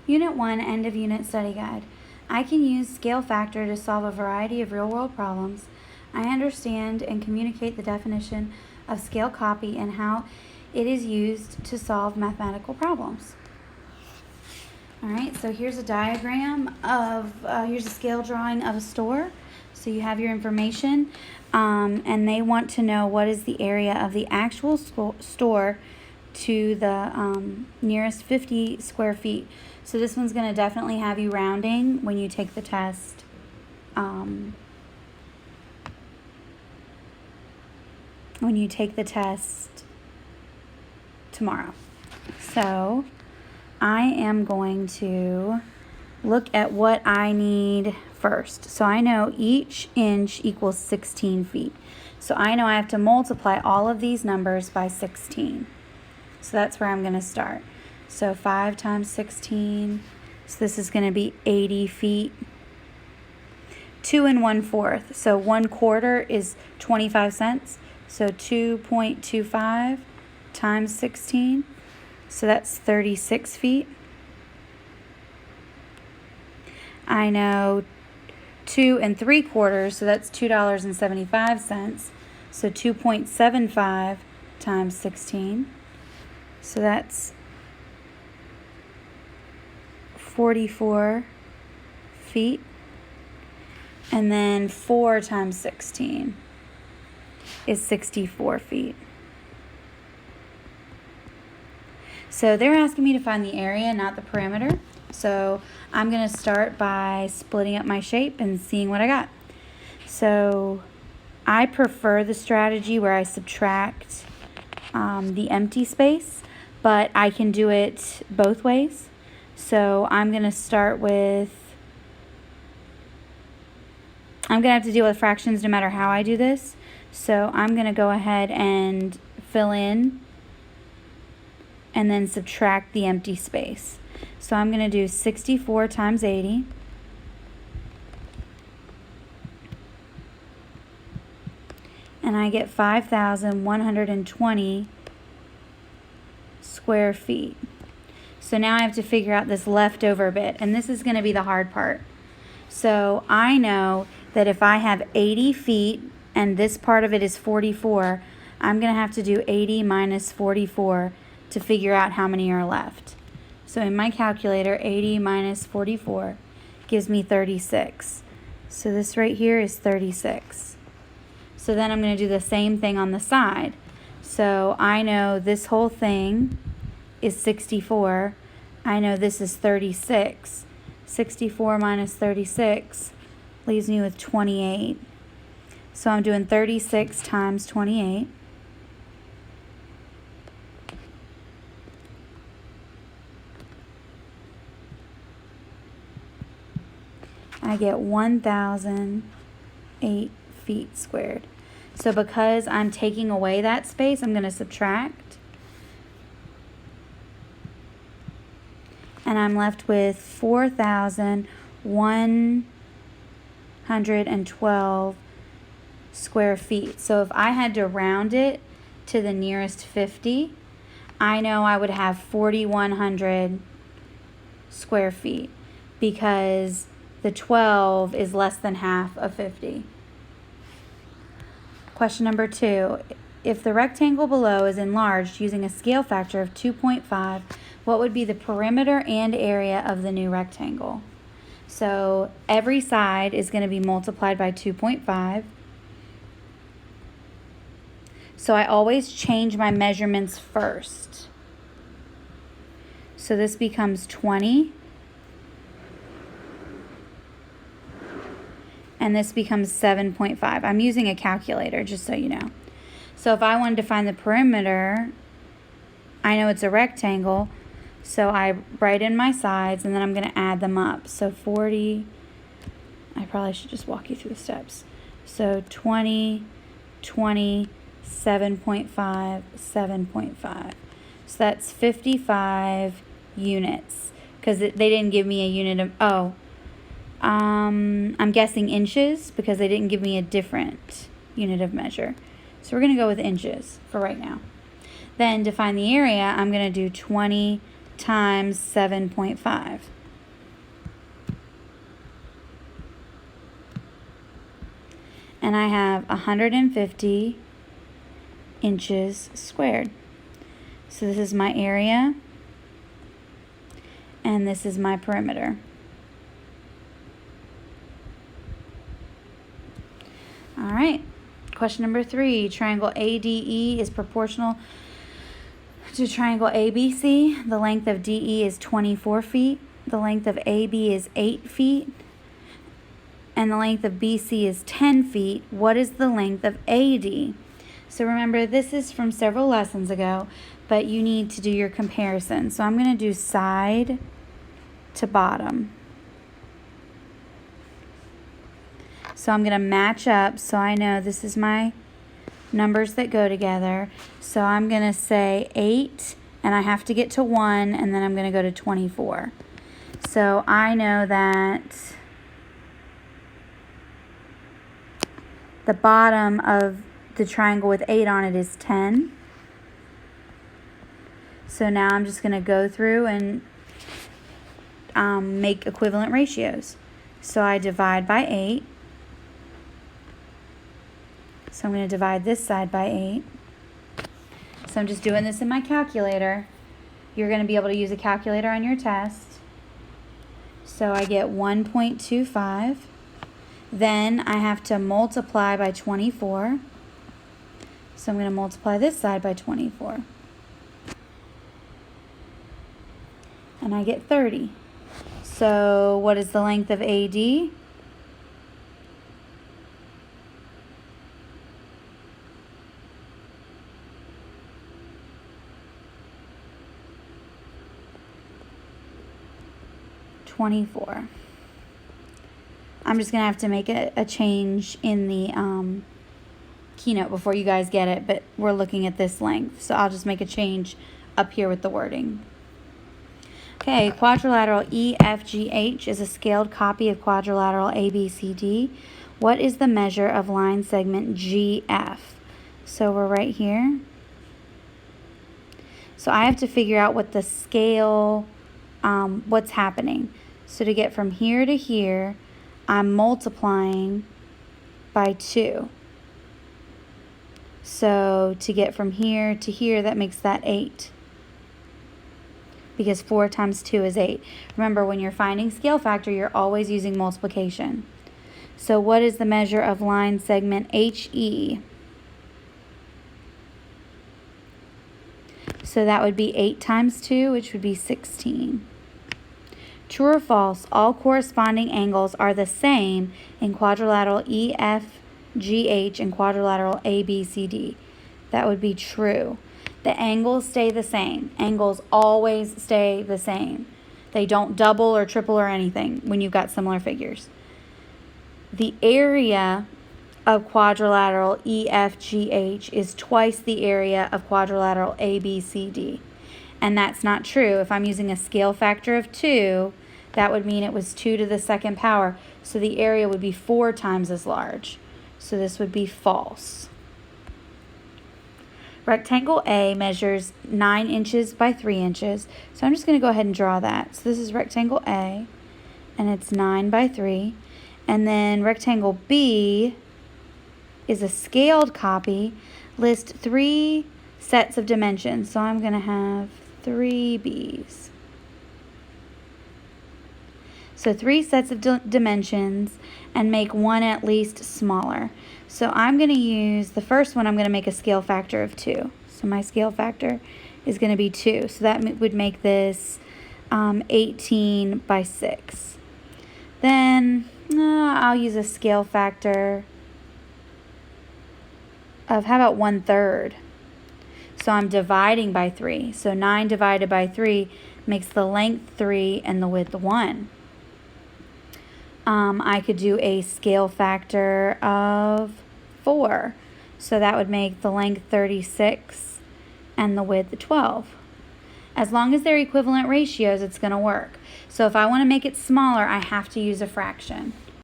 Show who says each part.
Speaker 1: Unit 1, End of Unit Study Guide. I can use scale factor to solve a variety of real-world problems. I understand and communicate the definition of scale copy and how it is used to solve mathematical problems. All right, so here's a diagram of, here's a scale drawing of a store. So you have your information, and they want to know what is the area of the actual store to the nearest 50 square feet. So this one's going to definitely have you rounding when you take the test. When you take the test tomorrow. So I am going to look at what I need first. So I know each inch equals 16 feet. So I know I have to multiply all of these numbers by 16. So that's where I'm going to start. So 5 times 16, so this is going to be 80 feet. 2 1/4, so 1/4 is 25 cents. So 2.25 times 16, so that's 36 feet. I know 2 3/4, so that's $2.75. So 2.75 times 16, so that's 44 feet. And then 4 times 16 is 64 feet. So they're asking me to find the area, not the perimeter. So I'm going to start by splitting up my shape and seeing what I got. So I prefer the strategy where I subtract the empty space, but I can do it both ways. So I'm going to start with, I'm going to have to deal with fractions no matter how I do this. So I'm going to go ahead and fill in and then subtract the empty space. So I'm going to do 64 times 80. And I get 5,120 square feet. So now I have to figure out this leftover bit, and this is going to be the hard part. So I know that if I have 80 feet and this part of it is 44, I'm going to have to do 80 minus 44 to figure out how many are left. So in my calculator, 80 minus 44 gives me 36. So this right here is 36. So then I'm going to do the same thing on the side. So I know this whole thing is 64. I know this is 36. 64 minus 36 leaves me with 28. So I'm doing 36 times 28. I get 1,008 feet squared. So because I'm taking away that space, I'm going to subtract. And I'm left with 4,112 square feet. So if I had to round it to the nearest 50, I know I would have 4,100 square feet because the 12 is less than half of 50. Question number 2. If the rectangle below is enlarged using a scale factor of 2.5, what would be the perimeter and area of the new rectangle? So every side is going to be multiplied by 2.5. So I always change my measurements first. So this becomes 20. And this becomes 7.5. I'm using a calculator, just so you know. So if I wanted to find the perimeter, I know it's a rectangle, so I write in my sides, and then I'm going to add them up. So 40, I probably should just walk you through the steps. So 20, 20, 7.5, 7.5. So that's 55 units, because they didn't give me a unit of, I'm guessing inches because they didn't give me a different unit of measure. So we're going to go with inches for right now. Then to find the area, I'm going to do 20 times 7.5. And I have 150 inches squared. So this is my area, and this is my perimeter. All right, question number 3. Triangle ADE is proportional to triangle ABC. The length of DE is 24 feet. The length of AB is 8 feet. And the length of BC is 10 feet. What is the length of AD? So remember, this is from several lessons ago, but you need to do your comparison. So I'm going to do side to bottom. So I'm going to match up so I know this is my numbers that go together. So I'm going to say 8, and I have to get to 1, and then I'm going to go to 24. So I know that the bottom of the triangle with 8 on it is 10. So now I'm just going to go through and make equivalent ratios. So I divide by 8. So I'm going to divide this side by 8. So I'm just doing this in my calculator. You're going to be able to use a calculator on your test. So I get 1.25. Then I have to multiply by 24. So I'm going to multiply this side by 24. And I get 30. So what is the length of AD? $24. I'm just going to have to make a change in the keynote before you guys get it, but we're looking at this length. So I'll just make a change up here with the wording. Okay, quadrilateral EFGH is a scaled copy of quadrilateral ABCD. What is the measure of line segment GF? So we're right here. So I have to figure out what the scale, what's happening. So to get from here to here, I'm multiplying by 2. So to get from here to here, that makes that 8. Because 4 times 2 is 8. Remember, when you're finding scale factor, you're always using multiplication. So what is the measure of line segment HE? So that would be 8 times 2, which would be 16. True or false, all corresponding angles are the same in quadrilateral EFGH and quadrilateral ABCD. That would be true. The angles stay the same. Angles always stay the same. They don't double or triple or anything when you've got similar figures. The area of quadrilateral EFGH is twice the area of quadrilateral ABCD. And that's not true. If I'm using a scale factor of 2, that would mean it was 2 to the second power. So the area would be 4 times as large. So this would be false. Rectangle A measures 9 inches by 3 inches. So I'm just going to go ahead and draw that. So this is rectangle A, and it's 9 by 3. And then rectangle B is a scaled copy. List 3 sets of dimensions. So I'm going to have 3 Bs. So 3 sets of dimensions, and make one at least smaller. So I'm going to use the first one. I'm going to make a scale factor of 2. So my scale factor is going to be 2. So that would make this 18 by 6. Then I'll use a scale factor of, how about 1/3? So I'm dividing by 3. So 9 divided by 3 makes the length 3 and the width 1. I could do a scale factor of 4. So that would make the length 36 and the width 12. As long as they're equivalent ratios, it's going to work. So if I want to make it smaller, I have to use a fraction.